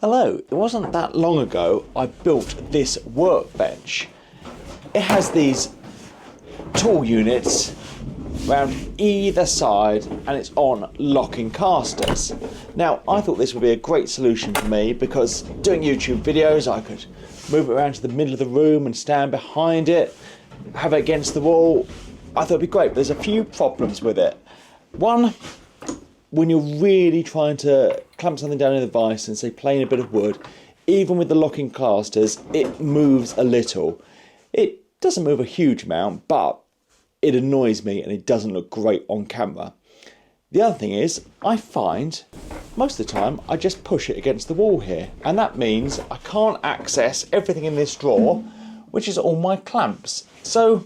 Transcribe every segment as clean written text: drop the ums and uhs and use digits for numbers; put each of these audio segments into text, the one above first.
Hello, it wasn't that long ago I built this workbench. It has these tool units around either side and it's on locking casters. Now I thought this would be a great solution for me because doing YouTube videos I could move it around to the middle of the room and stand behind it, have it against the wall. I thought it'd be great, but there's a few problems with it. One, when you're really trying to clamp something down in a vise and say plane a bit of wood, even with the locking casters, it moves a little. It doesn't move a huge amount, but it annoys me and it doesn't look great on camera. The other thing is, I find most of the time I just push it against the wall here, and that means I can't access everything in this drawer, which is all my clamps. So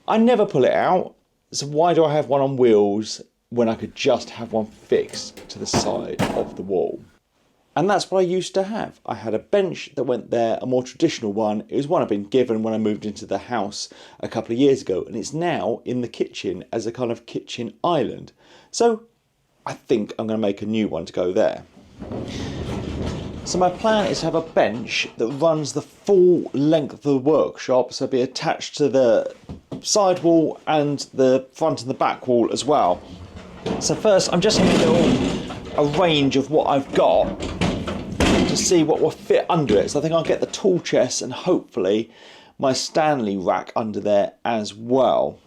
I never pull it out, so why do I have one on wheels when I could just have one fixed to the side of the wall? And that's what I used to have. I had a bench that went there, a more traditional one. It was one I'd been given when I moved into the house a couple of years ago, and it's now in the kitchen as a kind of kitchen island. So I think I'm going to make a new one to go there. So my plan is to have a bench that runs the full length of the workshop, so it'll be attached to the side wall and the front and the back wall as well. So first I'm just having a range of what I've got to see what will fit under it. So I think I'll get the tool chest and hopefully my Stanley rack under there as well.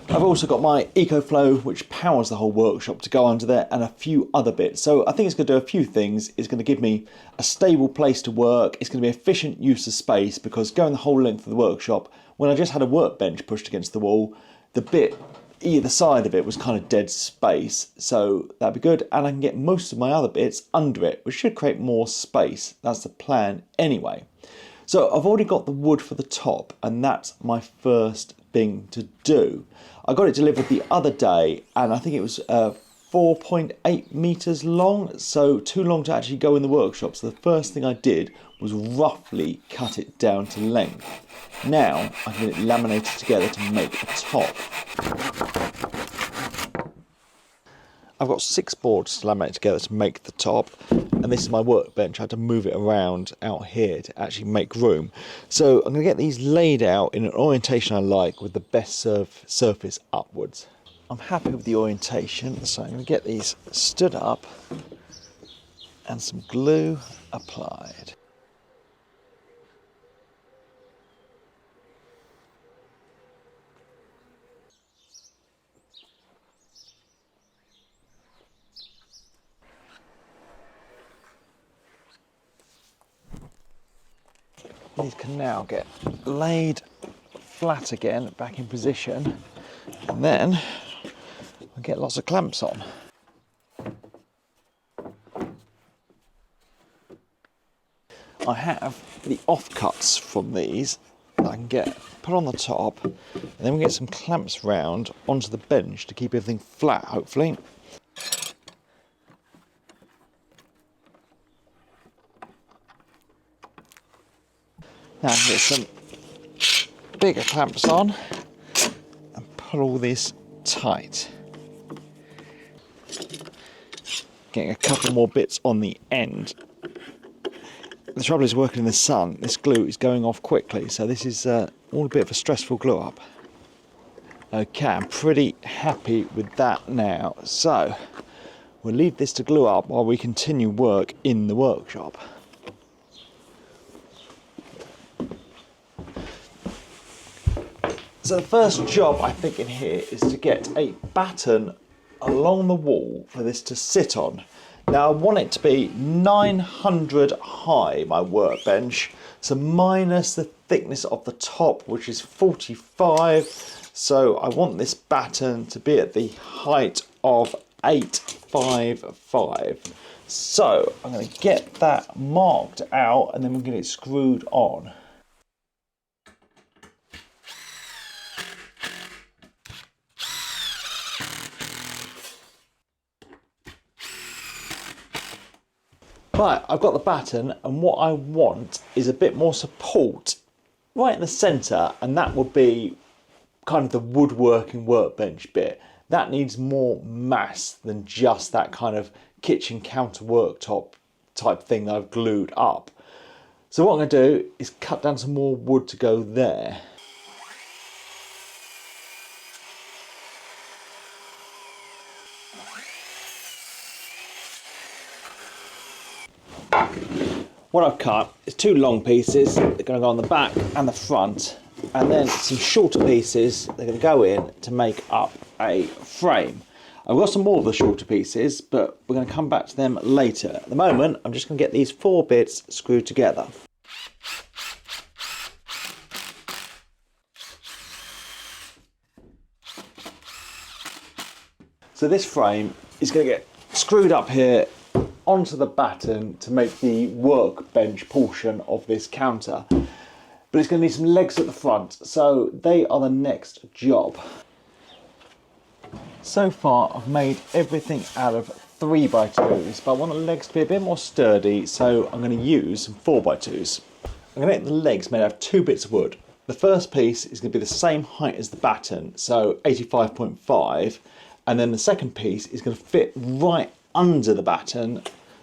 I've also got my EcoFlow, which powers the whole workshop, to go under there, and a few other bits. So I think it's going to do a few things. It's going to give me a stable place to work. It's going to be efficient use of space, because going the whole length of the workshop, when I just had a workbench pushed against the wall, the bit either side of it was kind of dead space. So that'd be good. And I can get most of my other bits under it, which should create more space. That's the plan anyway. So I've already got the wood for the top, and that's my first thing to do. I got it delivered the other day, and I think it was 4.8 meters long, so too long to actually go in the workshop. So the first thing I did was roughly cut it down to length. Now I can get it laminated together to make a top. I've got 6 boards to laminate together to make the top, and this is my workbench. I had to move it around out here to actually make room. So I'm going to get these laid out in an orientation I like, with the best surface upwards. I'm happy with the orientation, so I'm going to get these stood up and some glue applied. These can now get laid flat again, back in position, and then I'll get lots of clamps on. I have the offcuts from these that I can get put on the top, and then we get some clamps round onto the bench to keep everything flat, hopefully. Now I can get some bigger clamps on and pull all this tight. Getting a couple more bits on the end. The trouble is, working in the sun, this glue is going off quickly, so this is all a bit of a stressful glue up. Okay, I'm pretty happy with that now, so we'll leave this to glue up while we continue work in the workshop. So the first job I think in here is to get a batten along the wall for this to sit on. Now I want it to be 900 high, my workbench, so minus the thickness of the top, which is 45. So I want this batten to be at the height of 855. So I'm going to get that marked out, and then we'll get it screwed on. Right, I've got the batten, and what I want is a bit more support right in the centre, and that would be kind of the woodworking workbench bit. That needs more mass than just that kind of kitchen counter worktop type thing that I've glued up. So what I'm going to do is cut down some more wood to go there. What I've cut is 2 long pieces. They're going to go on the back and the front, and then some shorter pieces. They're going to go in to make up a frame. I've got some more of the shorter pieces, but we're going to come back to them later. At the moment, I'm just going to get these 4 bits screwed together. So this frame is going to get screwed up here onto the batten to make the workbench portion of this counter. But it's going to need some legs at the front, so they are the next job. So far I've made everything out of 3x2s, but I want the legs to be a bit more sturdy, so I'm going to use some 4x2s. I'm going to get the legs made out of 2 bits of wood. The first piece is going to be the same height as the batten, so 85.5, and then the second piece is going to fit right under the batten.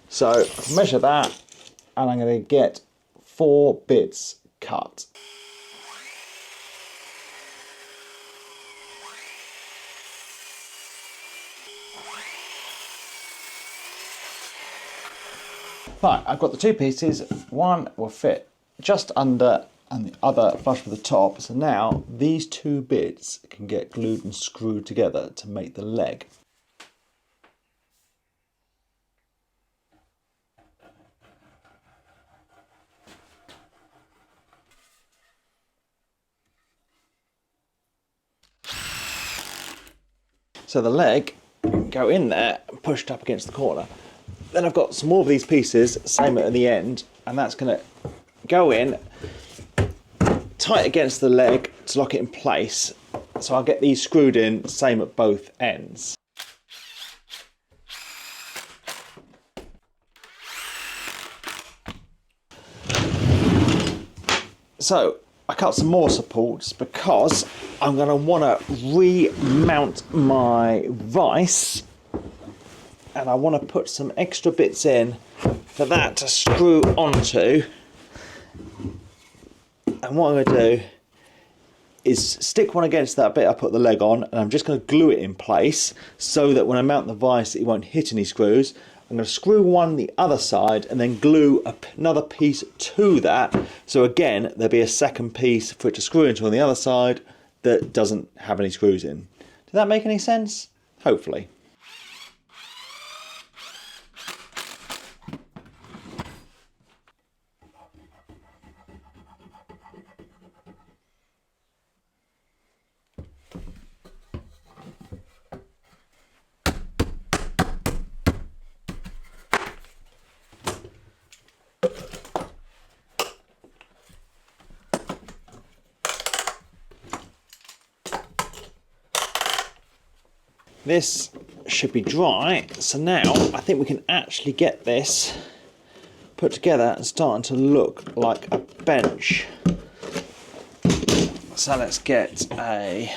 So measure that, and I'm going to get 4 bits cut. Right, I've got the 2 pieces. One will fit just under and the other flush with the top. So now these 2 bits can get glued and screwed together to make the leg. So the leg can go in there and pushed up against the corner. Then I've got some more of these pieces, same at the end, and that's going to go in tight against the leg to lock it in place. So I'll get these screwed in, same at both ends. So I cut some more supports because I'm going to want to remount my vise, and I want to put some extra bits in for that to screw onto. And what I'm going to do is stick one against that bit I put the leg on, and I'm just going to glue it in place so that when I mount the vise it won't hit any screws. I'm going to screw one the other side and then glue another piece to that, so again there'll be a second piece for it to screw into on the other side that doesn't have any screws in. Did that make any sense? Hopefully. This should be dry, so now I think we can actually get this put together and starting to look like a bench. So let's get a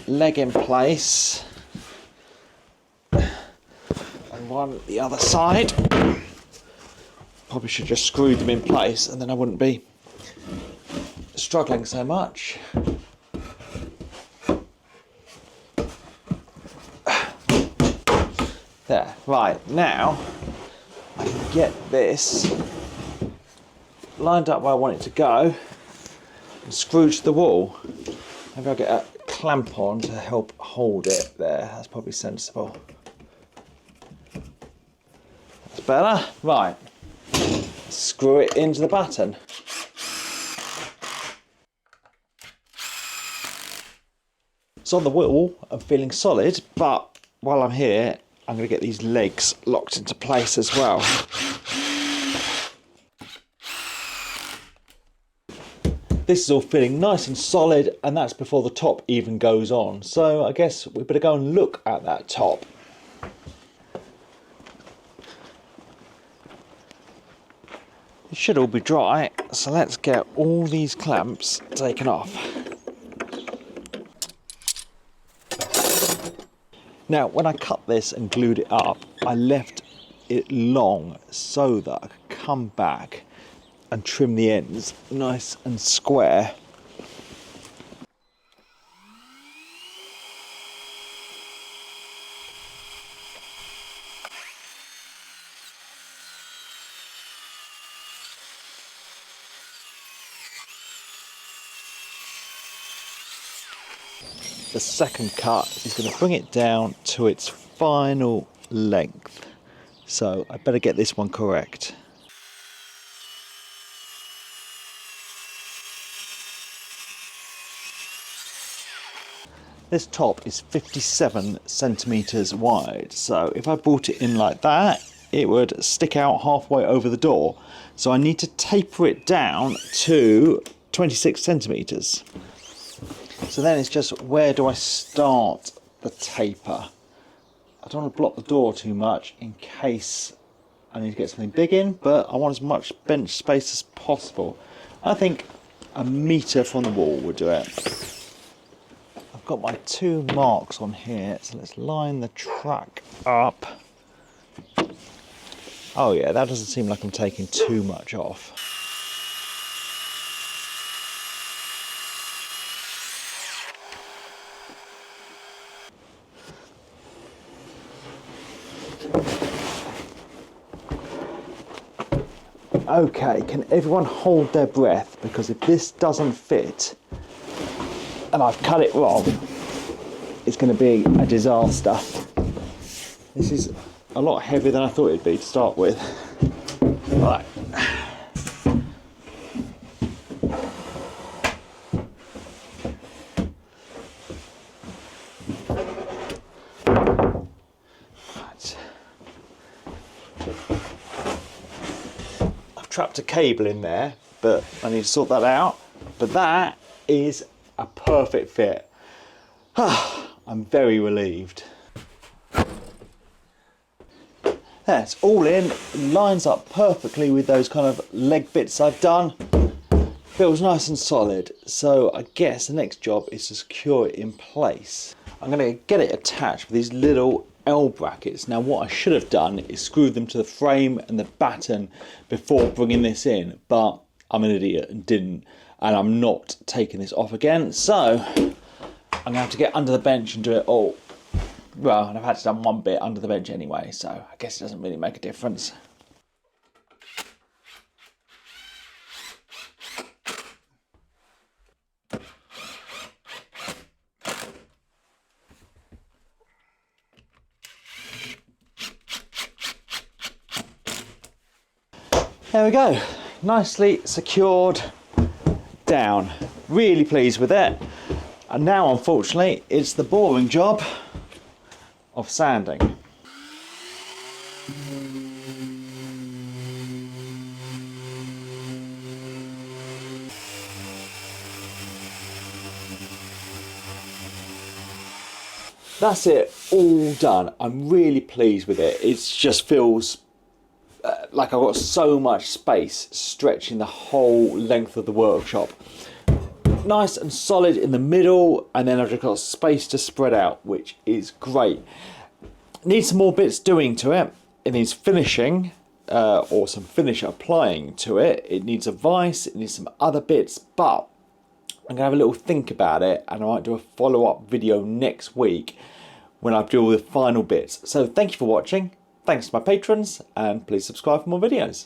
leg in place and one the other side. Probably should just screw them in place and then I wouldn't be struggling so much. There, right, now I can get this lined up where I want it to go and screwed to the wall. Maybe I'll get a clamp on to help hold it there, that's probably sensible. That's better. Right, screw it into the batten. It's on the wall and feeling solid, but while I'm here I'm going to get these legs locked into place as well. This is all feeling nice and solid, and that's before the top even goes on. So I guess we better go and look at that top. It should all be dry, so let's get all these clamps taken off. Now, when I cut this and glued it up, I left it long so that I could come back and trim the ends nice and square. The second cut is going to bring it down to its final length. So I better get this one correct. This top is 57 centimeters wide. So if I brought it in like that, it would stick out halfway over the door. So I need to taper it down to 26 centimeters. So then it's just, where do I start the taper? I don't want to block the door too much in case I need to get something big in, but I want as much bench space as possible. I think a metre from the wall would do it. I've got my 2 marks on here, so let's line the track up. Oh yeah, that doesn't seem like I'm taking too much off. Okay, can everyone hold their breath? Because if this doesn't fit and I've cut it wrong, it's going to be a disaster. This is a lot heavier than I thought it'd be to start with. Right. Trapped a cable in there, but I need to sort that out. But that is a perfect fit. I'm very relieved. That's all in, lines up perfectly with those kind of leg bits I've done. Feels nice and solid. So I guess the next job is to secure it in place. I'm going to get it attached with these little L brackets. Now what I should have done is screw them to the frame and the batten before bringing this in, but I'm an idiot and didn't, and I'm not taking this off again, so I'm gonna have to get under the bench and do it all. Well, and I've had to done one bit under the bench anyway, so I guess it doesn't really make a difference. There we go, nicely secured down. Really pleased with it. And now, unfortunately, it's the boring job of sanding. That's it, all done. I'm really pleased with it. It just feels like I've got so much space stretching the whole length of the workshop. Nice and solid in the middle, and then I've just got space to spread out, which is great. Needs some more bits doing to it. It needs finishing, or some finish applying to it. It needs a vise, it needs some other bits, but I'm gonna have a little think about it, and I might do a follow-up video next week when I do all the final bits. So thank you for watching. Thanks to my patrons, and please subscribe for more videos.